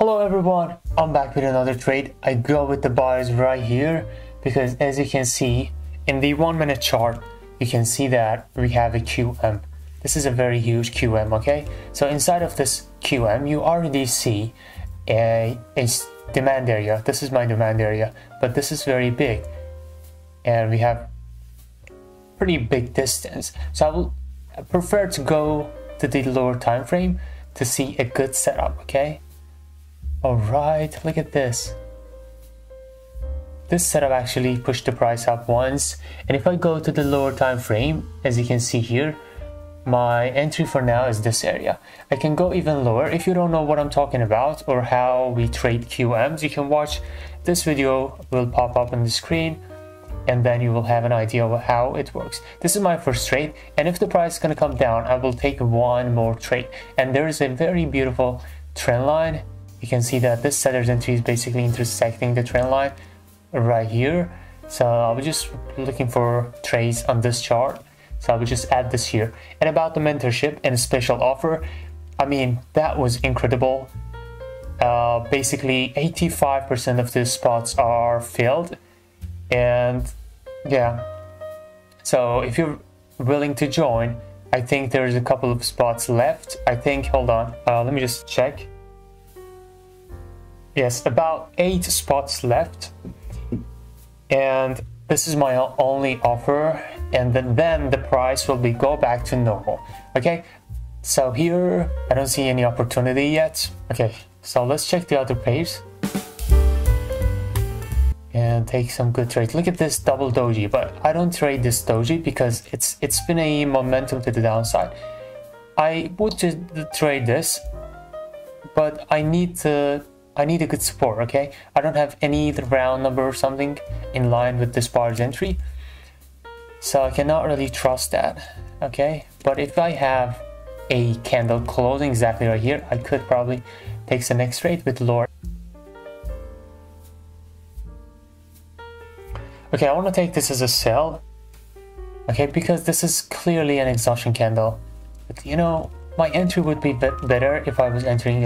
Hello everyone, I'm back with another trade. I go with the buyers right here because as you can see in the 1 minute chart, you can see that we have a QM. This is a very huge QM, okay? So inside of this QM, you already see a demand area. This is my demand area, but this is very big. And we have pretty big distance. So I prefer to go to the lower time frame to see a good setup, okay? All right, look at this. This setup actually pushed the price up once. And if I go to the lower time frame, as you can see here, my entry for now is this area. I can go even lower. If you don't know what I'm talking about or how we trade QMs, you can watch this video, will pop up on the screen, and then you will have an idea of how it works. This is my first trade, and if the price is going to come down, I will take one more trade. And there is a very beautiful trend line. You can see that this seller's entry is basically intersecting the trend line right here. So I was just looking for trades on this chart. So I will just add this here. And about the mentorship and special offer, I mean, that was incredible. Basically 85% of the spots are filled. And yeah, so if you're willing to join, I think there's a couple of spots left. I think, hold on, let me just check. Yes, about 8 spots left. And this is my only offer. And then the price will go back to normal. Okay, so here I don't see any opportunity yet. Okay, so let's check the other page and take some good trades. Look at this double doji, but I don't trade this doji because it's been a momentum to the downside. I would just trade this, but I need a good support. Okay, I don't have any round number or something in line with this bar's entry, so I cannot really trust that. Okay, but if I have a candle closing exactly right here, I could probably take the next trade with lower. Okay, I want to take this as a sell, okay, because this is clearly an exhaustion candle. But you know, my entry would be better if I was entering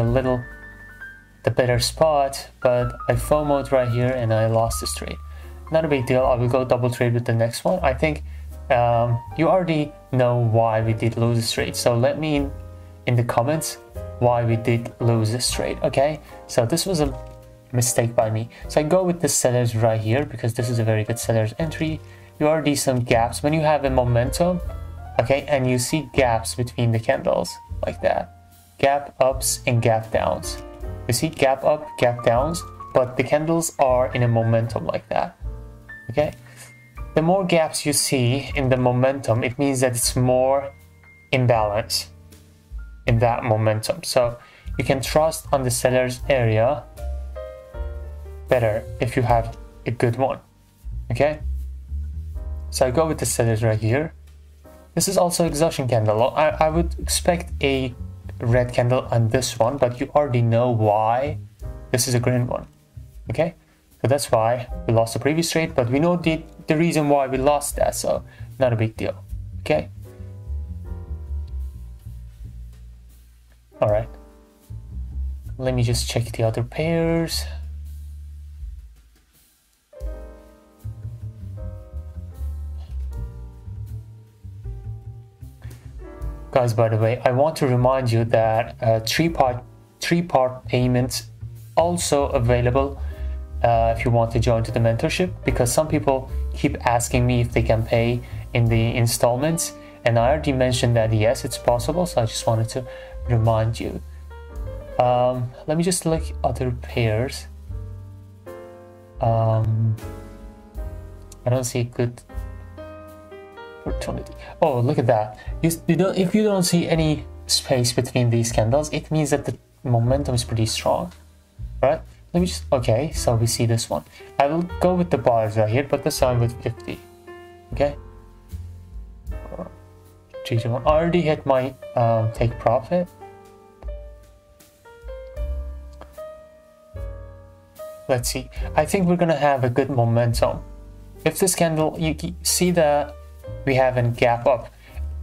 the better spot, but I FOMO'd right here and I lost this trade. Not a big deal, I will go double trade with the next one. I think you already know why we did lose this trade, so let me in the comments why we did lose this trade, okay? So this was a mistake by me. So I go with the sellers right here because this is a very good seller's entry. You already see some gaps when you have a momentum, okay, and you see gaps between the candles like that, gap ups and gap downs. You see gap up, gap downs, but the candles are in a momentum like that. Okay, the more gaps you see in the momentum, it means that it's more imbalance in that momentum. So you can trust on the seller's area better if you have a good one. Okay, so I go with the sellers right here. This is also exhaustion candle. I would expect a red candle on this one, but you already know why this is a green one. Okay, so that's why we lost the previous trade, but we know the reason why we lost that, so not a big deal. Okay, all right, let me just check the other pairs. Guys, by the way, I want to remind you that three-part payments also available if you want to join to the mentorship, because some people keep asking me if they can pay in the installments, and I already mentioned that yes, it's possible, so I just wanted to remind you. Let me just look other pairs. I don't see good opportunity. Oh, look at that. If you don't see any space between these candles, it means that the momentum is pretty strong. All right, let me just, okay, so we see this one. I will go with the bars right here, but this time with 50. Okay, 3 to 1. I already hit my take profit. Let's see, I think we're gonna have a good momentum. If this candle, you see that we have a gap up.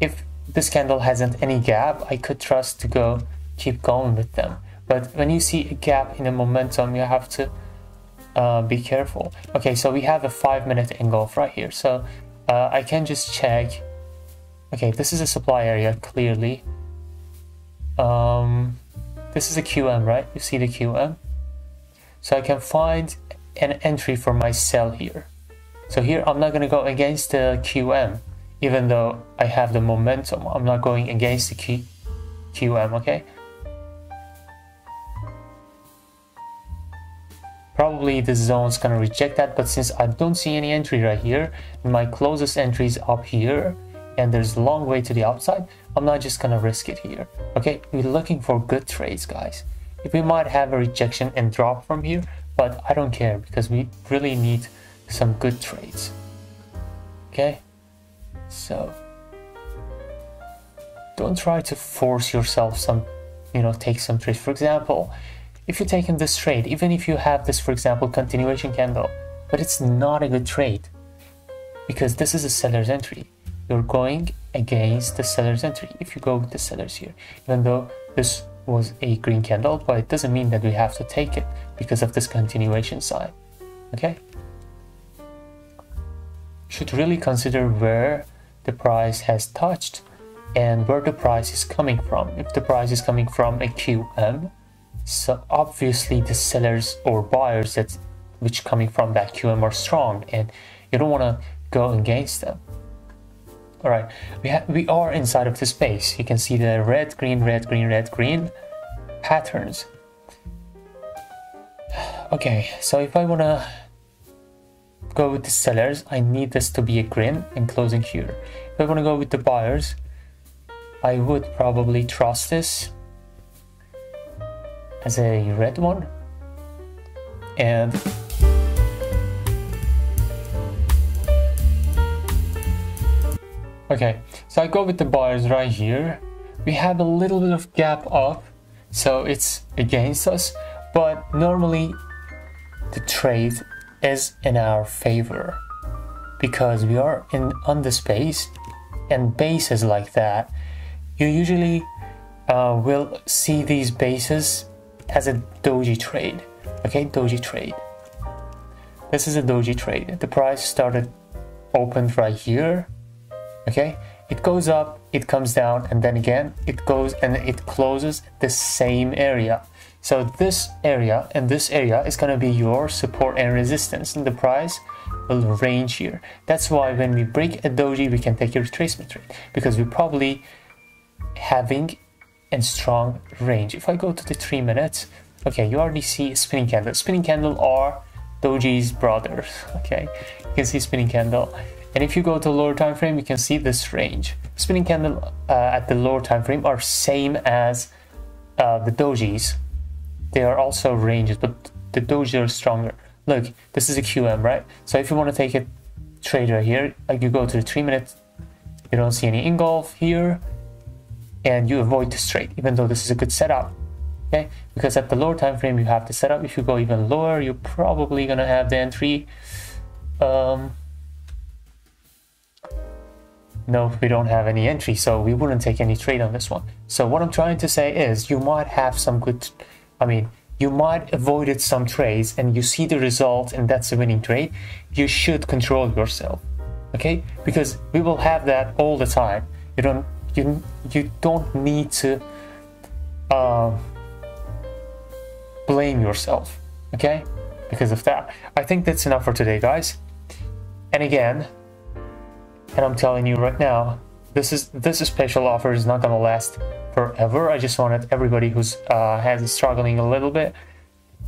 If this candle hasn't any gap, I could trust to keep going with them. But when you see a gap in the momentum, you have to be careful. Okay, so we have a 5-minute engulf right here. So I can just check. Okay, this is a supply area, clearly. This is a QM, right? You see the QM? So I can find an entry for my sell here. So here I'm not going to go against the QM, even though I have the momentum. I'm not going against the QM, okay? Probably the zone's going to reject that, but since I don't see any entry right here, my closest entry is up here, and there's a long way to the upside, I'm not just going to risk it here, okay? We're looking for good trades, guys. We might have a rejection and drop from here, but I don't care because we really need some good trades, okay? So don't try to force yourself take some trades. For example, if you're taking this trade, even if you have this, for example, continuation candle, but it's not a good trade because this is a seller's entry. You're going against the seller's entry if you go with the sellers here, even though this was a green candle, but it doesn't mean that we have to take it because of this continuation sign, okay? Should really consider where the price has touched and where the price is coming from. If the price is coming from a QM, so obviously the sellers or buyers which coming from that QM are strong, and you don't want to go against them. All right, we are inside of the space. You can see the red, green, red, green, red, green patterns. Okay, so if I want to go with the sellers, I need this to be a green and closing here. If I want to go with the buyers, I would probably trust this as a red one. And okay, so I go with the buyers right here. We have a little bit of gap up, so it's against us, but normally the trade is in our favor because we are on the space, and bases like that, you usually will see these bases as a doji trade. Okay, doji trade. This is a doji trade. The price opened right here. Okay, it goes up, it comes down, and then again it goes and it closes the same area. So this area and this area is going to be your support and resistance, and the price will range here. That's why when we break a doji, we can take a retracement trade because we're probably having a strong range. If I go to the 3 minutes, okay, you already see a spinning candle. Spinning candle are doji's brothers. Okay, you can see spinning candle. And if you go to lower time frame, you can see this range. Spinning candle at the lower time frame are same as the dojis. They are also ranges, but the doji are stronger. Look, this is a QM, right? So if you want to take a trade right here, like you go to the 3 minutes, you don't see any engulf here, and you avoid this trade, even though this is a good setup. Okay, because at the lower time frame you have the setup. If you go even lower, you're probably gonna have the entry. No, we don't have any entry, so we wouldn't take any trade on this one. So what I'm trying to say is you might have some good, you might avoided some trades and you see the result and that's a winning trade. You should control yourself, okay? Because we will have that all the time. You don't need to blame yourself, okay? Because of that. I think that's enough for today, guys. And again, and I'm telling you right now, this special offer is not gonna last forever. I just wanted everybody who's struggling a little bit.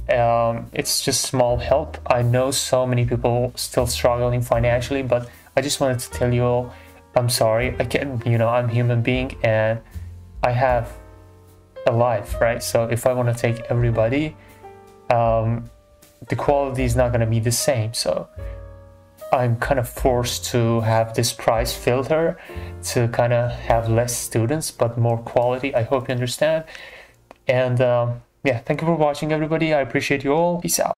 It's just small help. I know so many people still struggling financially, but I just wanted to tell you all, I'm sorry. I can't, I'm a human being and I have a life, right? So if I want to take everybody, the quality is not going to be the same. So I'm kind of forced to have this price filter to kind of have less students but more quality. I hope you understand. And yeah, thank you for watching, everybody. I appreciate you all. Peace out.